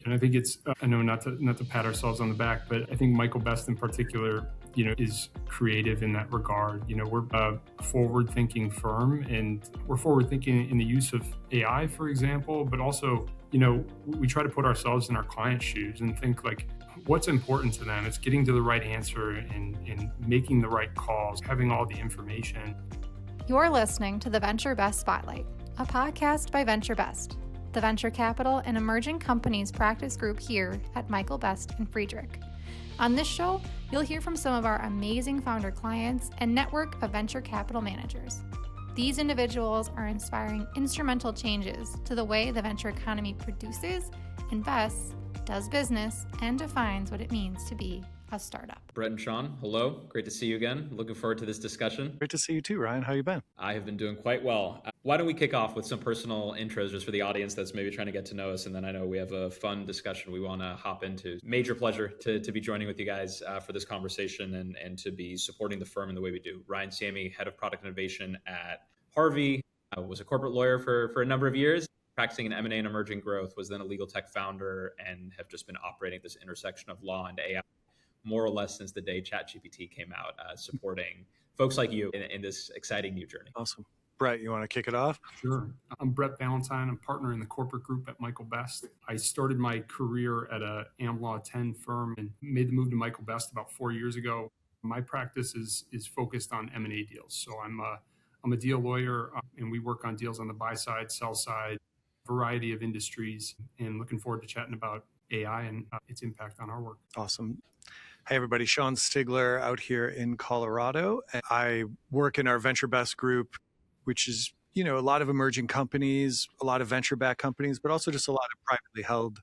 And I think it's, I know not to pat ourselves on the back, but I think Michael Best in particular, is creative in that regard. We're a forward-thinking firm, and we're forward-thinking in the use of AI, for example, but also, we try to put ourselves in our clients' shoes and think like, what's important to them? It's getting to the right answer and making the right calls, having all the information. You're listening to the Venture Best Spotlight, a podcast by Venture Best, the venture capital and emerging companies practice group here at Michael Best and Friedrich. On this show, you'll hear from some of our amazing founder clients and network of venture capital managers. These individuals are inspiring instrumental changes to the way the venture economy produces, invests, does business, and defines what it means to be a startup. Brett and Shawn, hello. Great to see you again. Looking forward to this discussion. Great to see you too, Ryan. How you been? I have been doing quite well. Why don't we kick off with some personal intros just for the audience that's maybe trying to get to know us, and then I know we have a fun discussion we want to hop into. Major pleasure to be joining with you guys for this conversation and to be supporting the firm in the way we do. Ryan Samii, Head of Product Innovation at Harvey, was a corporate lawyer for a number of years, practicing in M&A and emerging growth, was then a legal tech founder, and have just been operating at this intersection of law and AI more or less since the day ChatGPT came out, supporting folks like you in this exciting new journey. Awesome. Brett, you want to kick it off? Sure. I'm Brett Valentyn. I'm partner in the corporate group at Michael Best. I started my career at a Am Law 10 firm and made the move to Michael Best about 4 years ago. My practice is focused on M&A deals. So I'm a deal lawyer, and we work on deals on the buy side, sell side, variety of industries, and looking forward to chatting about AI and its impact on our work. Awesome. Hey, everybody. Shawn Stigler out here in Colorado. I work in our Venture Best group, which is, a lot of emerging companies, a lot of venture-backed companies, but also just a lot of privately held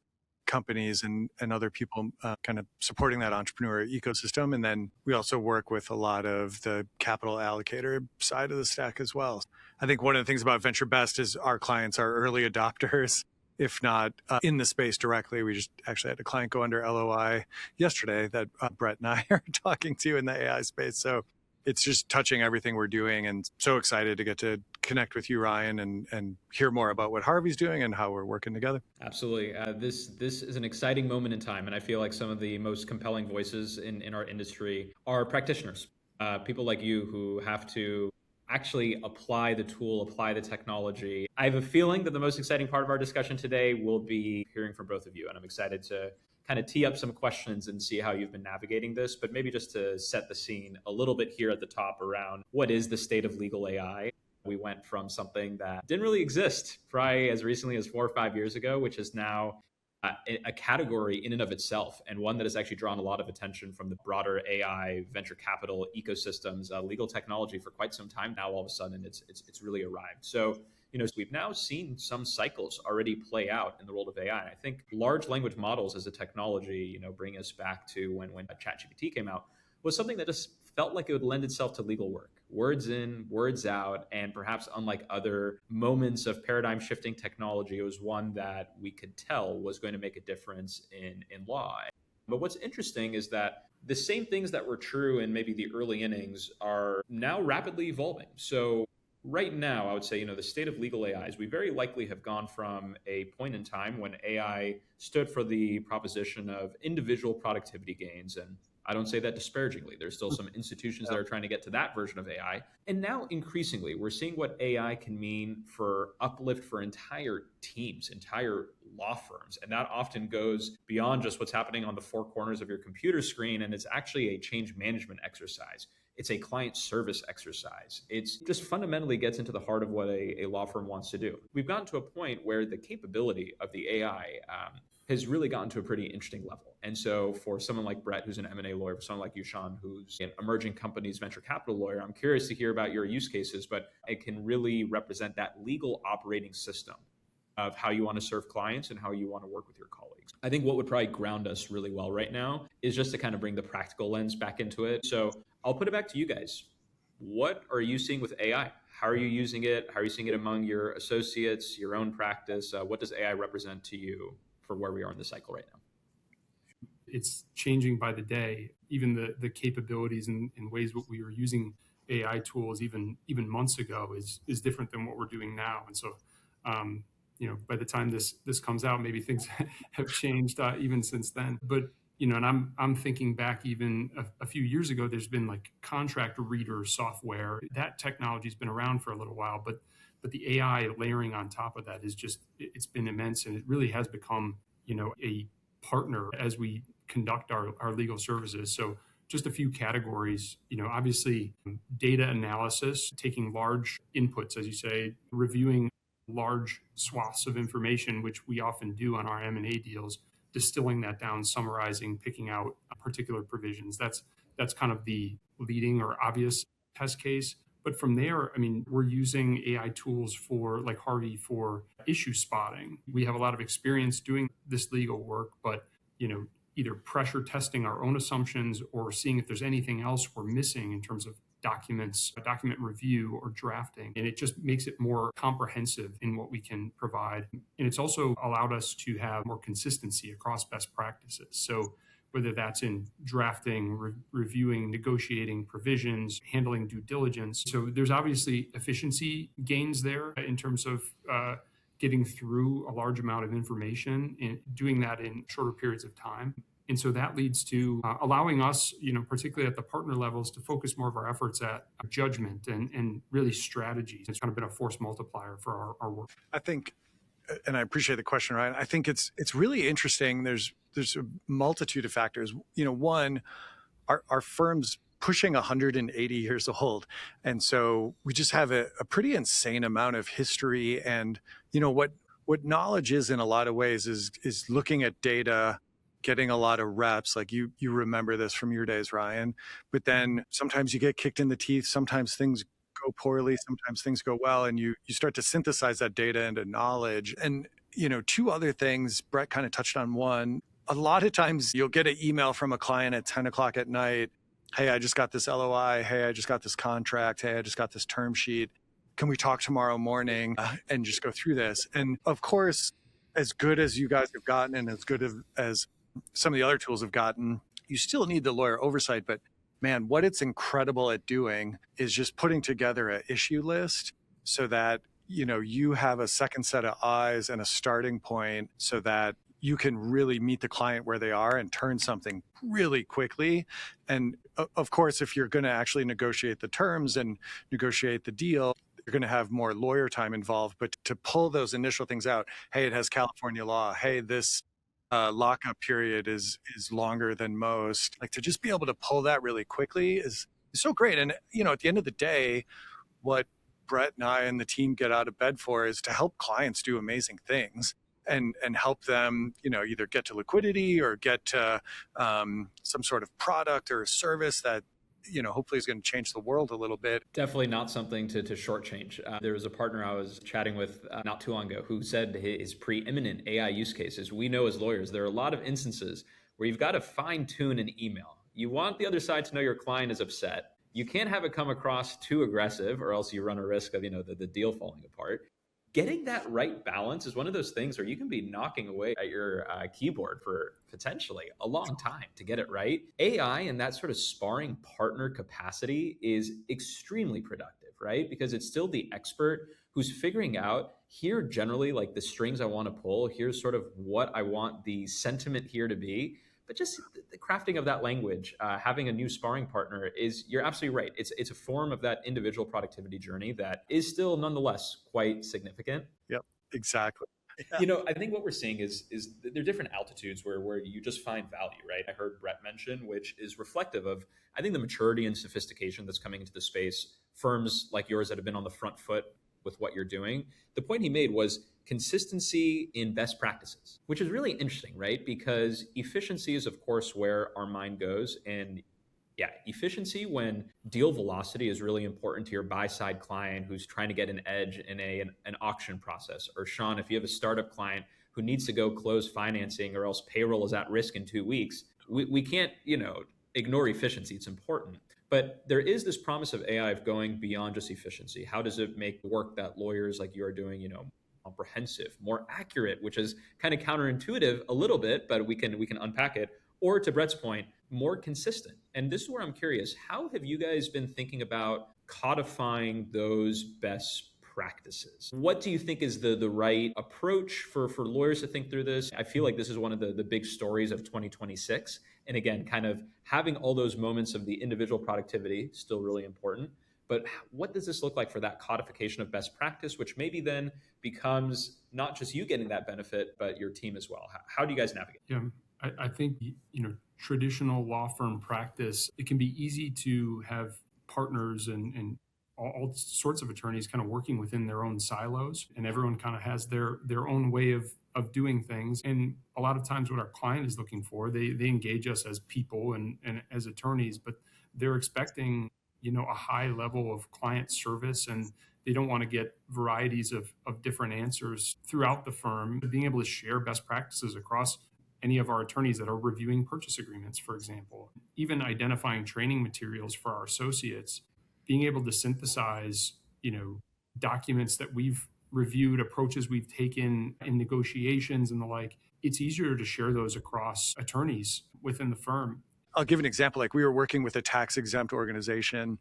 companies and other people kind of supporting that entrepreneur ecosystem. And then we also work with a lot of the capital allocator side of the stack as well. I think one of the things about Venture Best is our clients are early adopters, if not in the space directly. We just actually had a client go under LOI yesterday that Brett and I are talking to in the AI space. So it's just touching everything we're doing, and so excited to get to connect with you, Ryan, and hear more about what Harvey's doing and how we're working together. Absolutely. This is an exciting moment in time, and I feel like some of the most compelling voices in our industry are practitioners, people like you who have to actually apply the tool, apply the technology. I have a feeling that the most exciting part of our discussion today will be hearing from both of you, and I'm excited to kind of tee up some questions and see how you've been navigating this, but maybe just to set the scene a little bit here at the top around what is the state of legal AI. We went from something that didn't really exist probably as recently as 4 or 5 years ago, which is now a category in and of itself, and one that has actually drawn a lot of attention from the broader AI venture capital ecosystems, legal technology for quite some time now. All of a sudden, it's really arrived. So, we've now seen some cycles already play out in the world of AI. And I think large language models as a technology, bring us back to when ChatGPT came out, was something that just felt like it would lend itself to legal work. Words in, words out, and perhaps unlike other moments of paradigm shifting technology, it was one that we could tell was going to make a difference in law. But what's interesting is that the same things that were true in maybe the early innings are now rapidly evolving. So right now, I would say, the state of legal AI is we very likely have gone from a point in time when AI stood for the proposition of individual productivity gains, and I don't say that disparagingly. There's still some institutions that are trying to get to that version of AI. And now increasingly, we're seeing what AI can mean for uplift for entire teams, entire law firms. And that often goes beyond just what's happening on the four corners of your computer screen. And it's actually a change management exercise. It's a client service exercise. It's just fundamentally gets into the heart of what a law firm wants to do. We've gotten to a point where the capability of the AI has really gotten to a pretty interesting level. And so for someone like Brett, who's an M&A lawyer, for someone like you, Shawn, who's an emerging companies venture capital lawyer, I'm curious to hear about your use cases, but it can really represent that legal operating system of how you want to serve clients and how you want to work with your colleagues. I think what would probably ground us really well right now is just to kind of bring the practical lens back into it. So I'll put it back to you guys. What are you seeing with AI? How are you using it? How are you seeing it among your associates, your own practice? What does AI represent to you for where we are in the cycle right now? It's changing by the day. Even the capabilities and ways what we were using AI tools even months ago is different than what we're doing now. And so by the time this comes out, maybe things have changed even since then. But and I'm thinking back even a few years ago. There's been like contract reader software. That technology's been around for a little while, but the AI layering on top of that is it's been immense, and it really has become a partner as we conduct our legal services. So just a few categories, obviously data analysis, taking large inputs, as you say, reviewing large swaths of information, which we often do on our M&A deals, distilling that down, summarizing, picking out particular provisions. That's kind of the leading or obvious test case. But from there, I mean, we're using AI tools for, like Harvey, for issue spotting. We have a lot of experience doing this legal work, but either pressure testing our own assumptions or seeing if there's anything else we're missing in terms of documents, document review or drafting. And it just makes it more comprehensive in what we can provide. And it's also allowed us to have more consistency across best practices. So whether that's in drafting, reviewing, negotiating provisions, handling due diligence. So there's obviously efficiency gains there in terms of getting through a large amount of information and doing that in shorter periods of time. And so that leads to allowing us, particularly at the partner levels, to focus more of our efforts at judgment and really strategies. It's kind of been a force multiplier for our work. I think, and I appreciate the question, Ryan. I think it's really interesting. There's a multitude of factors. One, our firm's pushing 180 years old. And so we just have a pretty insane amount of history. And, what knowledge is in a lot of ways is looking at data, getting a lot of reps. Like you remember this from your days, Ryan, but then sometimes you get kicked in the teeth. Sometimes things go poorly. Sometimes things go well. And you start to synthesize that data into knowledge. And, two other things, Brett kind of touched on one. A lot of times you'll get an email from a client at 10 o'clock at night. Hey, I just got this LOI. Hey, I just got this contract. Hey, I just got this term sheet. Can we talk tomorrow morning and just go through this? And of course, as good as you guys have gotten and as good as some of the other tools have gotten, you still need the lawyer oversight. But man, what it's incredible at doing is just putting together an issue list so that, you have a second set of eyes and a starting point so that you can really meet the client where they are and turn something really quickly. And of course, if you're going to actually negotiate the terms and negotiate the deal, you're going to have more lawyer time involved. But to pull those initial things out, hey, it has California law. Hey, this lockup period is longer than most. Like, to just be able to pull that really quickly is so great. And, at the end of the day, what Brett and I and the team get out of bed for is to help clients do amazing things. And help them, either get to liquidity or get to some sort of product or service that, hopefully is going to change the world a little bit. Definitely not something to shortchange. There was a partner I was chatting with not too long ago who said his preeminent AI use cases. We know as lawyers, there are a lot of instances where you've got to fine tune an email. You want the other side to know your client is upset. You can't have it come across too aggressive or else you run a risk of, the deal falling apart. Getting that right balance is one of those things where you can be knocking away at your keyboard for potentially a long time to get it right. AI in that sort of sparring partner capacity is extremely productive, right? Because it's still the expert who's figuring out, here generally like the strings I want to pull, here's sort of what I want the sentiment here to be. But just the crafting of that language, having a new sparring partner you're absolutely right. It's a form of that individual productivity journey that is still nonetheless quite significant. Yep, exactly. Yeah. I think what we're seeing is there are different altitudes where you just find value, right? I heard Brett mention, which is reflective of, I think, the maturity and sophistication that's coming into the space. Firms like yours that have been on the front foot with what you're doing. The point he made was consistency in best practices, which is really interesting, right? Because efficiency is, of course, where our mind goes. And yeah, efficiency when deal velocity is really important to your buy-side client who's trying to get an edge in an auction process. Or Shawn, if you have a startup client who needs to go close financing or else payroll is at risk in 2 weeks, we can't, ignore efficiency. It's important. But there is this promise of AI of going beyond just efficiency. How does it make work that lawyers like you are doing, comprehensive, more accurate, which is kind of counterintuitive a little bit, but we can unpack it. Or to Brett's point, more consistent. And this is where I'm curious, how have you guys been thinking about codifying those best practices. What do you think is the right approach for lawyers to think through this? I feel like this is one of the big stories of 2026. And again, kind of having all those moments of the individual productivity, still really important. But what does this look like for that codification of best practice, which maybe then becomes not just you getting that benefit, but your team as well? How do you guys navigate? Yeah, I think, traditional law firm practice, it can be easy to have partners and all sorts of attorneys kind of working within their own silos, and everyone kind of has their own way of doing things. And a lot of times what our client is looking for, they engage us as people and as attorneys, but they're expecting, a high level of client service, and they don't want to get varieties of different answers throughout the firm. Being able to share best practices across any of our attorneys that are reviewing purchase agreements, for example, even identifying training materials for our associates, being able to synthesize, documents that we've reviewed, approaches we've taken in negotiations and the like. It's easier to share those across attorneys within the firm. I'll give an example. Like, we were working with a tax exempt organization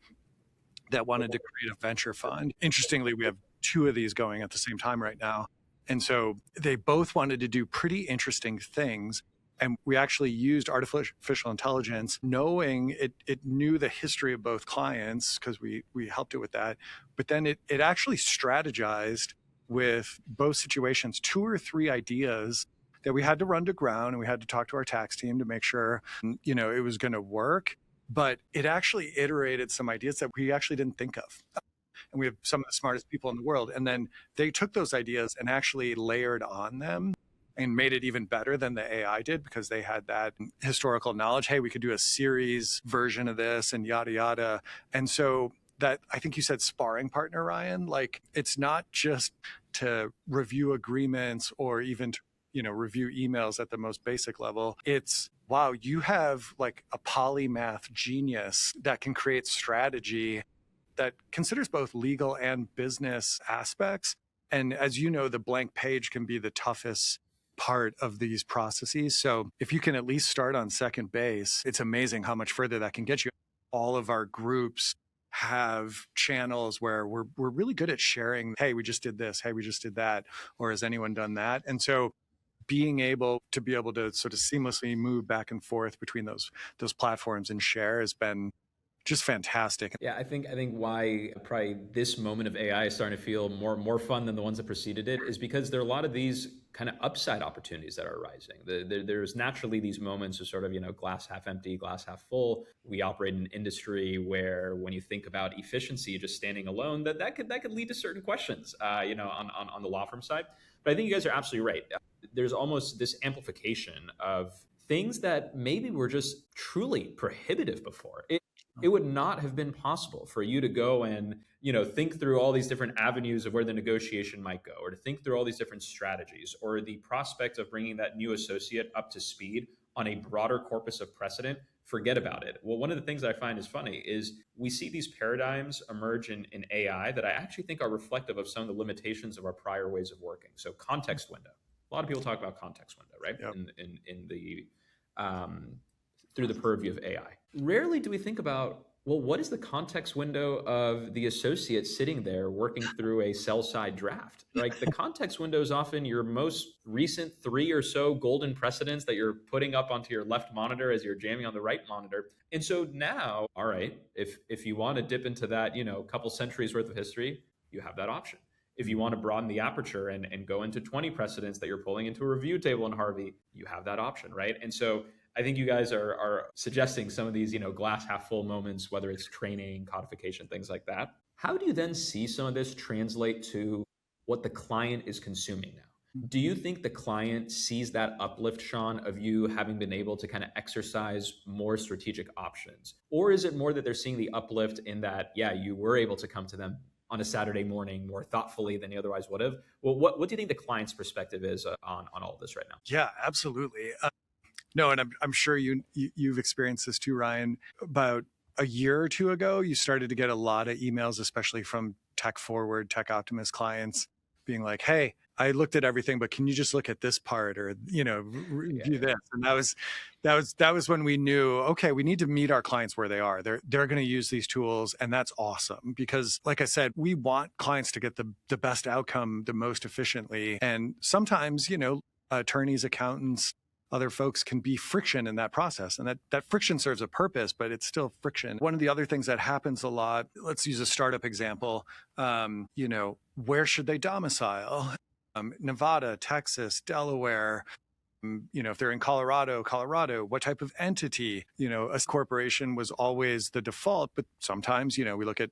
that wanted to create a venture fund. Interestingly, we have two of these going at the same time right now. And so they both wanted to do pretty interesting things. And we actually used artificial intelligence, knowing it knew the history of both clients, because we helped it with that. But then it actually strategized with both situations, 2 or 3 ideas that we had to run to ground, and we had to talk to our tax team to make sure, it was going to work. But it actually iterated some ideas that we actually didn't think of. And we have some of the smartest people in the world. And then they took those ideas and actually layered on them and made it even better than the AI did, because they had that historical knowledge. Hey, we could do a series version of this and yada, yada. And so that, I think you said sparring partner, Ryan, like, it's not just to review agreements or even to, review emails at the most basic level. It's, wow, you have like a polymath genius that can create strategy that considers both legal and business aspects. And as you know, the blank page can be the toughest part of these processes. So if you can at least start on second base, it's amazing how much further that can get you. All of our groups have channels where we're really good at sharing, hey, we just did this, hey, we just did that, or has anyone done that? And so being able to sort of seamlessly move back and forth between those platforms and share has been just fantastic. Yeah, I think why probably this moment of AI is starting to feel more fun than the ones that preceded it is because there are a lot of these kind of upside opportunities that are arising. There's naturally these moments of sort of, glass half empty, glass half full. We operate in an industry where when you think about efficiency, just standing alone, that could lead to certain questions, on the law firm side. But I think you guys are absolutely right. There's almost this amplification of things that maybe were just truly prohibitive before. It would not have been possible for you to go and, think through all these different avenues of where the negotiation might go, or to think through all these different strategies, or the prospect of bringing that new associate up to speed on a broader corpus of precedent. Forget about it. Well, one of the things that I find is funny is we see these paradigms emerge in AI that I actually think are reflective of some of the limitations of our prior ways of working. So context window. A lot of people talk about context window, right? Yep. In the through the purview of AI. Rarely do we think about, well, what is the context window of the associate sitting there working through a sell-side draft? Like, the context window is often your most recent 3 or so golden precedents that you're putting up onto your left monitor as you're jamming on the right monitor. And so now, all right, if you want to dip into that, couple centuries worth of history, you have that option. If you want to broaden the aperture and go into 20 precedents that you're pulling into a review table in Harvey, you have that option, right? And so I think you guys are suggesting some of these, glass half full moments, whether it's training, codification, things like that. How do you then see some of this translate to what the client is consuming now? Do you think the client sees that uplift, Shawn, of you having been able to kind of exercise more strategic options? Or is it more that they're seeing the uplift in that, yeah, you were able to come to them on a Saturday morning more thoughtfully than you otherwise would have? Well, what do you think the client's perspective is on all of this right now? Yeah, absolutely. No, and I'm sure you've experienced this too, Ryan. About a year or two ago, you started to get a lot of emails, especially from tech forward, tech optimist clients, being like, hey, I looked at everything, but can you just look at this part or, review this? And that was when we knew, okay, we need to meet our clients where they are. They're going to use these tools. And that's awesome because like I said, we want clients to get the best outcome the most efficiently. And sometimes, attorneys, accountants, other folks can be friction in that process. And that friction serves a purpose, but it's still friction. One of the other things that happens a lot, let's use a startup example, where should they domicile? Nevada, Texas, Delaware, if they're in Colorado, what type of entity? A corporation was always the default, but sometimes, we look at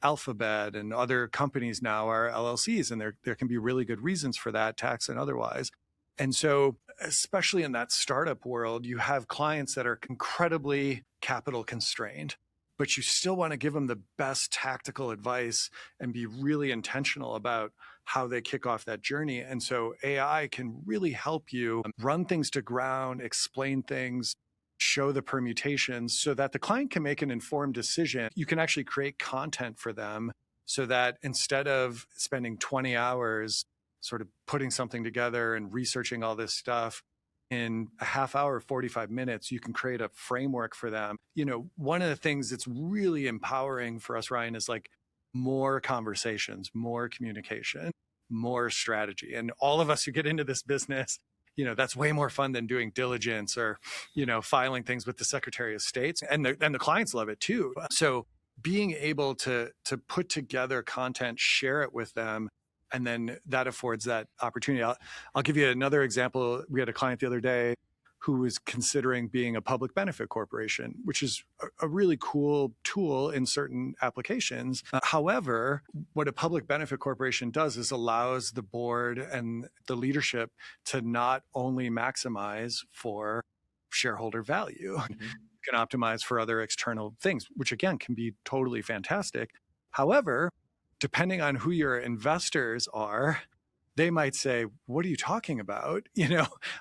Alphabet and other companies now are LLCs, and there can be really good reasons for that, tax and otherwise. And so, especially in that startup world, you have clients that are incredibly capital constrained, but you still want to give them the best tactical advice and be really intentional about how they kick off that journey. And so AI can really help you run things to ground, explain things, show the permutations so that the client can make an informed decision. You can actually create content for them so that instead of spending 20 hours sort of putting something together and researching all this stuff, in a half hour, 45 minutes, you can create a framework for them. One of the things that's really empowering for us, Ryan, is like more conversations, more communication, more strategy. And all of us who get into this business, that's way more fun than doing diligence or, filing things with the Secretary of State. And the clients love it too. So being able to put together content, share it with them, and then that affords that opportunity. I'll give you another example. We had a client the other day who was considering being a public benefit corporation, which is a really cool tool in certain applications. However, what a public benefit corporation does is allows the board and the leadership to not only maximize for shareholder value, you can optimize for other external things, which again can be totally fantastic. However, depending on who your investors are, they might say, what are you talking about?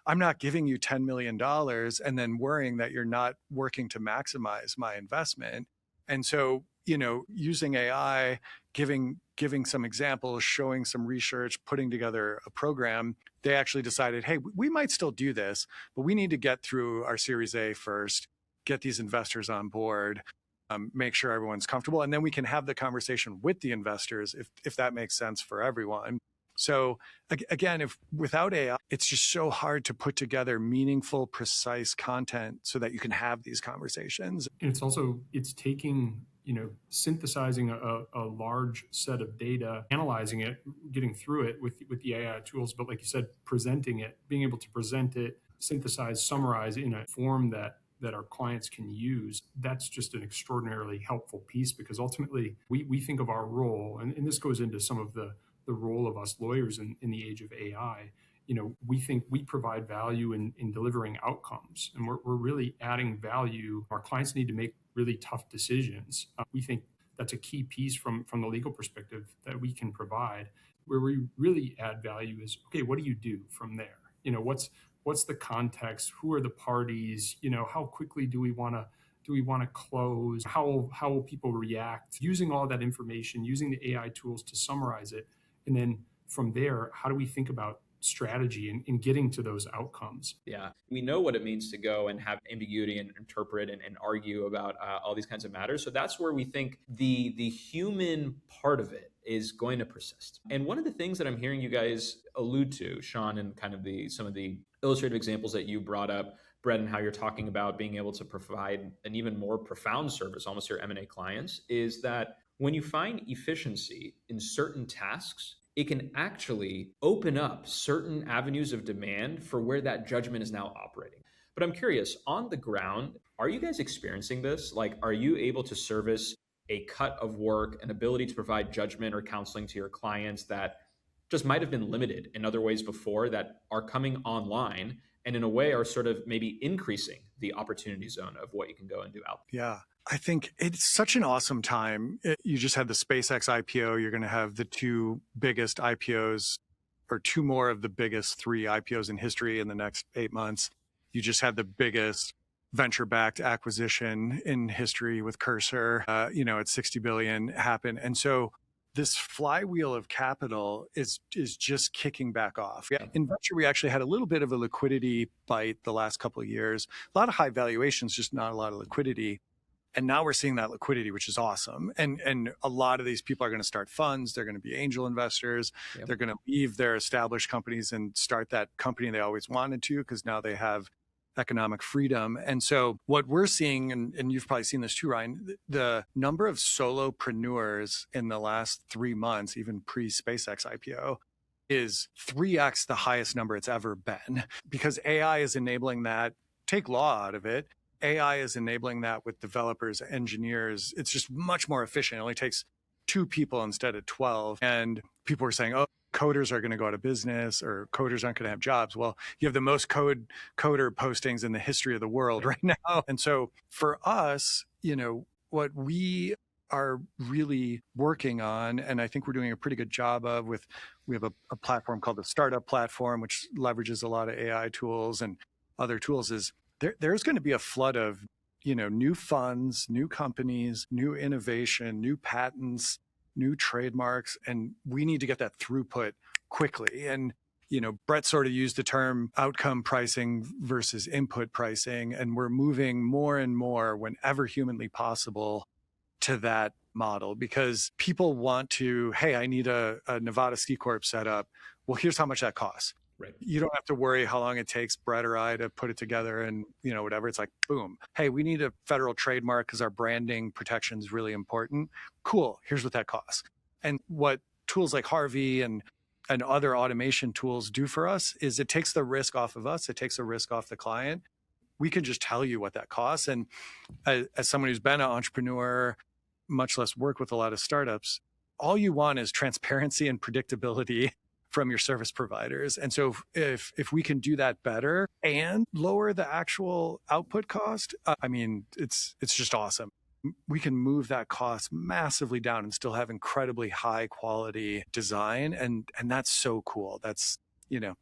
I'm not giving you $10 million and then worrying that you're not working to maximize my investment. And so, using AI, giving some examples, showing some research, putting together a program, they actually decided, hey, we might still do this, but we need to get through our Series A first, get these investors on board, make sure everyone's comfortable, and then we can have the conversation with the investors if that makes sense for everyone. So again, if without AI, it's just so hard to put together meaningful, precise content so that you can have these conversations. And it's taking, synthesizing a large set of data, analyzing it, getting through it with the AI tools, but like you said, presenting it, being able to present it, synthesize, summarize in a form that our clients can use. That's just an extraordinarily helpful piece because ultimately we think of our role, and this goes into some of the role of us lawyers in the age of AI. We think we provide value in delivering outcomes, and we're really adding value. Our clients need to make really tough decisions. We think that's a key piece from the legal perspective that we can provide. Where we really add value is, okay, what do you do from there? What's the context? Who are the parties? How quickly do we want to close? How will people react? Using all that information, using the AI tools to summarize it. And then from there, how do we think about strategy in getting to those outcomes? Yeah, we know what it means to go and have ambiguity and interpret and argue about all these kinds of matters. So that's where we think the human part of it is going to persist. And one of the things that I'm hearing you guys allude to, Shawn, and kind of some of the illustrative examples that you brought up, Brett, and how you're talking about being able to provide an even more profound service, almost to your M&A clients, is that when you find efficiency in certain tasks, it can actually open up certain avenues of demand for where that judgment is now operating. But I'm curious, on the ground, are you guys experiencing this? Like, are you able to service a cut of work, an ability to provide judgment or counseling to your clients that just might have been limited in other ways before that are coming online and in a way are sort of maybe increasing the opportunity zone of what you can go and do out there? Yeah. I think it's such an awesome time. You just had the SpaceX IPO. You're going to have the two biggest IPOs or two more of the biggest three IPOs in history in the next 8 months. You just had the biggest venture-backed acquisition in history with Cursor, at $60 billion happen. And so this flywheel of capital is just kicking back off. Yeah. In venture, we actually had a little bit of a liquidity bite the last couple of years. A lot of high valuations, just not a lot of liquidity. And now we're seeing that liquidity, which is awesome. And a lot of these people are going to start funds. They're going to be angel investors. Yep. They're going to leave their established companies and start that company they always wanted to, because now they have economic freedom. And so what we're seeing, and you've probably seen this too, Ryan, the number of solopreneurs in the last 3 months, even pre-SpaceX IPO, is 3x the highest number it's ever been, because AI is enabling that. Take law out of it. AI is enabling that with developers, engineers. It's just much more efficient. It only takes 2 people instead of 12. And people are saying, oh, coders are going to go out of business, or coders aren't going to have jobs. Well, you have the most coder postings in the history of the world right now. And so for us, what we are really working on, and I think we're doing a pretty good job of, we have a platform called the Startup Platform, which leverages a lot of AI tools and other tools, is there's going to be a flood of, new funds, new companies, new innovation, new patents, new trademarks, and we need to get that throughput quickly. And, Brett sort of used the term outcome pricing versus input pricing, and we're moving more and more, whenever humanly possible, to that model, because people want to, hey, I need a Nevada C Corp set up. Well, here's how much that costs. Right. You don't have to worry how long it takes Brett or I to put it together and, whatever. It's like, boom. Hey, we need a federal trademark because our branding protection is really important. Cool. Here's what that costs. And what tools like Harvey and other automation tools do for us is it takes the risk off of us. It takes the risk off the client. We can just tell you what that costs. And as someone who's been an entrepreneur, much less work with a lot of startups, all you want is transparency and predictability from your service providers. And so if we can do that better and lower the actual output cost, it's just awesome. We can move that cost massively down and still have incredibly high quality design. And that's so cool. That's,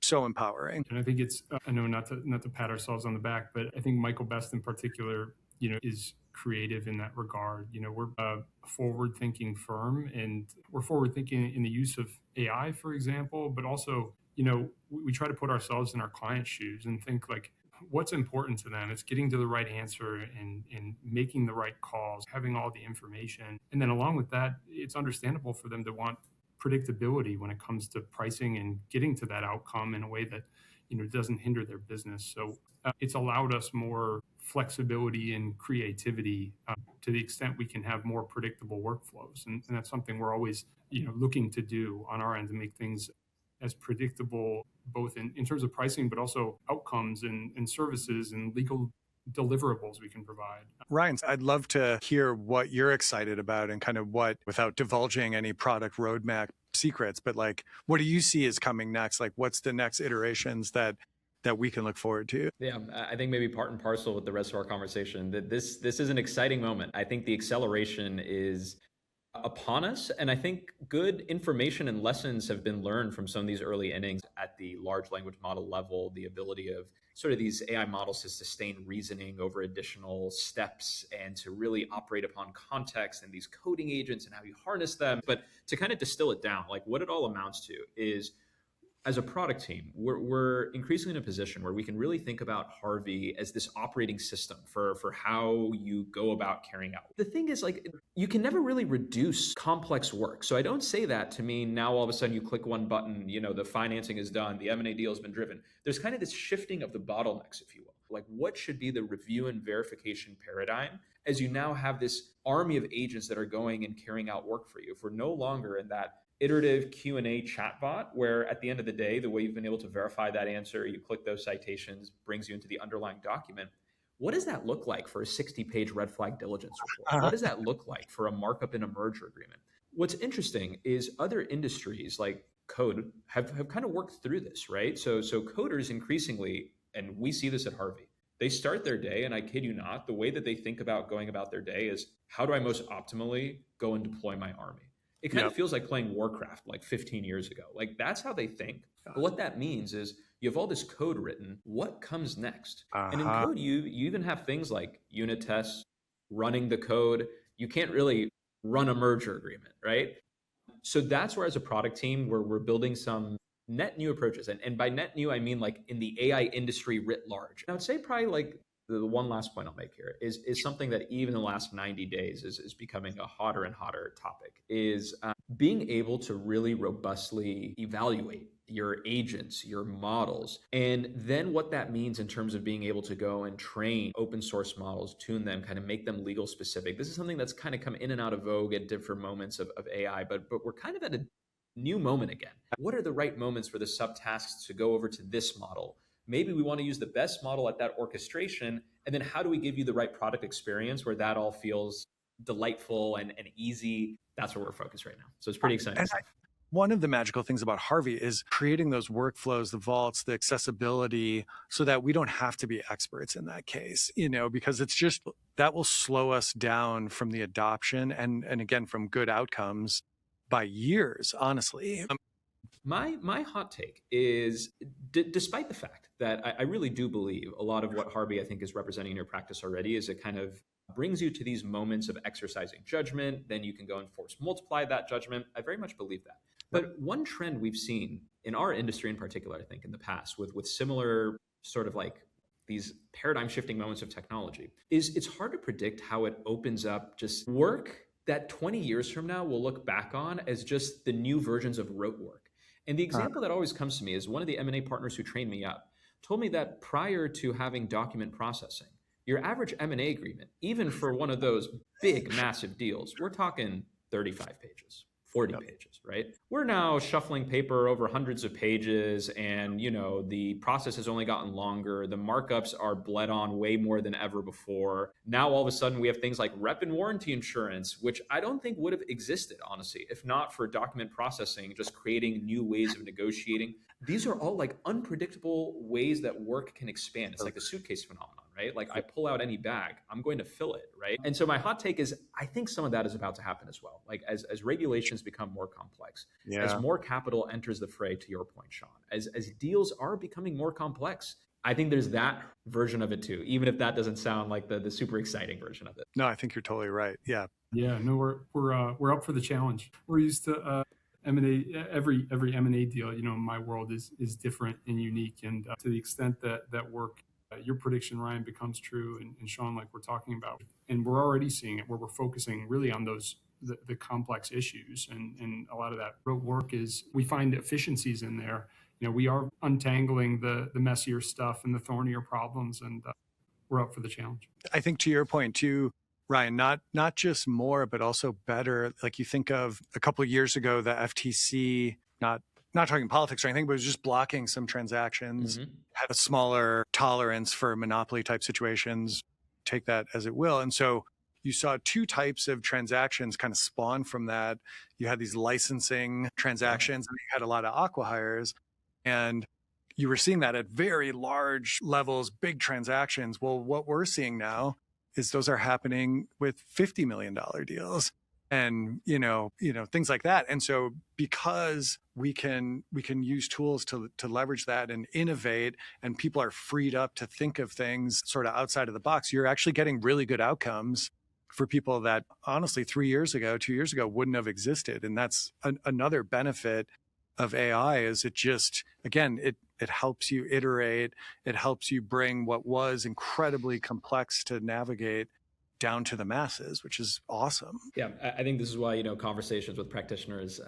so empowering. And I think it's, I know not to pat ourselves on the back, but I think Michael Best in particular, is creative in that regard. We're a forward-thinking firm, and we're forward-thinking in the use of AI, for example, but also, we try to put ourselves in our clients' shoes and think like, what's important to them? It's getting to the right answer and making the right calls, having all the information. And then along with that, it's understandable for them to want predictability when it comes to pricing and getting to that outcome in a way that, doesn't hinder their business. So it's allowed us more flexibility and creativity to the extent we can have more predictable workflows. And that's something we're always, looking to do on our end, to make things as predictable, both in terms of pricing, but also outcomes and services and legal deliverables we can provide. Ryan, I'd love to hear what you're excited about and kind of what, without divulging any product roadmap secrets, but like, what do you see is coming next? Like, what's the next iterations that we can look forward to? Yeah, I think maybe part and parcel with the rest of our conversation, that this is an exciting moment. I think the acceleration is upon us. And I think good information and lessons have been learned from some of these early innings at the large language model level, the ability of sort of these AI models to sustain reasoning over additional steps and to really operate upon context and these coding agents and how you harness them. But to kind of distill it down, like what it all amounts to is, as a product team, we're increasingly in a position where we can really think about Harvey as this operating system for how you go about carrying out. The thing is, like, you can never really reduce complex work. So I don't say that to mean now all of a sudden you click one button, the financing is done, the M&A deal has been driven. There's kind of this shifting of the bottlenecks, if you will. Like, what should be the review and verification paradigm as you now have this army of agents that are going and carrying out work for you? If we're no longer in that iterative Q&A chatbot, where at the end of the day, the way you've been able to verify that answer, you click those citations, brings you into the underlying document. What does that look like for a 60-page red flag diligence report? What does that look like for a markup in a merger agreement? What's interesting is other industries like code have kind of worked through this, right? So coders increasingly, and we see this at Harvey, they start their day, and I kid you not, the way that they think about going about their day is, how do I most optimally go and deploy my army? It kind of feels like playing Warcraft like 15 years ago. Like, that's how they think. But what that means is you have all this code written. What comes next? And in code, you even have things like unit tests, running the code. You can't really run a merger agreement, right? So that's where, as a product team, we're building some net new approaches. And by net new, I mean like in the AI industry writ large. And I would say probably like the one last point I'll make here is something that even in the last 90 days is becoming a hotter and hotter topic, is being able to really robustly evaluate your agents, your models, and then what that means in terms of being able to go and train open source models, tune them, kind of make them legal specific. This is something that's kind of come in and out of vogue at different moments of AI, but we're kind of at a new moment again. What are the right moments for the subtasks to go over to this model? Maybe we want to use the best model at that orchestration. And then how do we give you the right product experience where that all feels delightful and easy? That's where we're focused right now. So it's pretty exciting stuff. One of the magical things about Harvey is creating those workflows, the vaults, the accessibility, so that we don't have to be experts in that case, because it's just that will slow us down from the adoption and again, from good outcomes by years, honestly. My hot take is, despite the fact that I really do believe a lot of what Harvey, I think, is representing in your practice already is it kind of brings you to these moments of exercising judgment, then you can go and force multiply that judgment. I very much believe that. But one trend we've seen in our industry in particular, I think in the past with similar sort of like these paradigm shifting moments of technology, is it's hard to predict how it opens up just work that 20 years from now we'll look back on as just the new versions of rote work. And the example that always comes to me is one of the M&A partners who trained me up told me that prior to having document processing, your average M&A agreement, even for one of those big, massive deals, we're talking 35 pages, 40 pages, right? We're now shuffling paper over hundreds of pages, and the process has only gotten longer. The markups are bled on way more than ever before. Now all of a sudden we have things like rep and warranty insurance, which I don't think would have existed, honestly, if not for document processing, just creating new ways of negotiating. These are all like unpredictable ways that work can expand. It's like the suitcase phenomenon, right? Like I pull out any bag, I'm going to fill it, right? And so my hot take is I think some of that is about to happen as well. Like as regulations become more complex, as more capital enters the fray, to your point, Shawn, as deals are becoming more complex, I think there's that version of it too, even if that doesn't sound like the super exciting version of it. No, I think you're totally right. Yeah. Yeah, no, we're up for the challenge. We're used to M&A, every M&A deal, in my world is different and unique. And to the extent that work, your prediction, Ryan, becomes true, and Shawn, like we're talking about, and we're already seeing it where we're focusing really on those the complex issues, and a lot of that rote work is we find efficiencies in there. We are untangling the messier stuff and the thornier problems, and we're up for the challenge. I think to your point too, Ryan, not just more, but also better. Like you think of a couple of years ago, the FTC, not talking politics or anything, but it was just blocking some transactions, had a smaller tolerance for monopoly type situations, take that as it will. And so you saw two types of transactions kind of spawn from that. You had these licensing transactions, and you had a lot of acqui-hires, and you were seeing that at very large levels, big transactions. Well, what we're seeing now is those are happening with $50 million deals and, things like that. And so because we can use tools to leverage that and innovate, and people are freed up to think of things sort of outside of the box, you're actually getting really good outcomes for people that honestly 2 years ago wouldn't have existed. And that's another benefit of AI is it just, again, it helps you iterate. It helps you bring what was incredibly complex to navigate down to the masses, which is awesome. Yeah, I think this is why, conversations with practitioners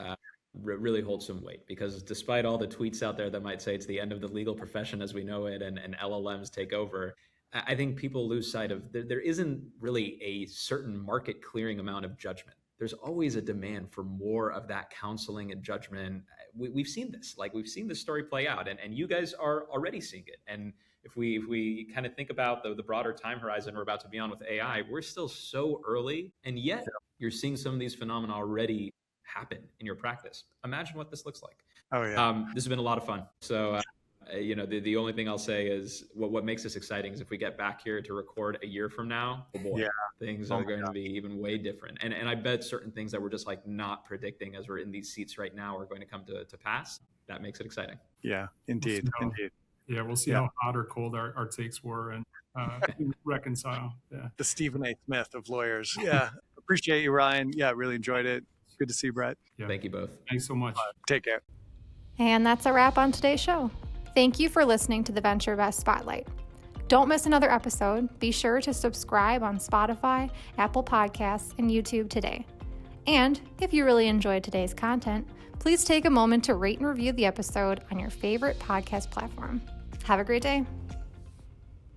really hold some weight, because despite all the tweets out there that might say it's the end of the legal profession as we know it and LLMs take over, I think people lose sight of there isn't really a certain market clearing amount of judgment. There's always a demand for more of that counseling and judgment. We've seen this, we've seen this story play out, and you guys are already seeing it. And if we kind of think about the broader time horizon we're about to be on with AI, we're still so early, and yet you're seeing some of these phenomena already happen in your practice. Imagine what this looks like. Oh yeah. This has been a lot of fun. So the only thing I'll say is what makes this exciting is if we get back here to record a year from now, oh boy, things are going to be even way different. And I bet certain things that we're just not predicting as we're in these seats right now are going to come to pass. That makes it exciting. Yeah, indeed. Indeed. Yeah, we'll see how hot or cold our takes were and reconcile. Yeah. The Stephen A. Smith of lawyers. Yeah. Appreciate you, Ryan. Yeah, really enjoyed it. Good to see you, Brett. Yeah. Thank you both. Thanks so much. Take care. And that's a wrap on today's show. Thank you for listening to the Venture Best Spotlight. Don't miss another episode. Be sure to subscribe on Spotify, Apple Podcasts, and YouTube today. And if you really enjoyed today's content, please take a moment to rate and review the episode on your favorite podcast platform. Have a great day.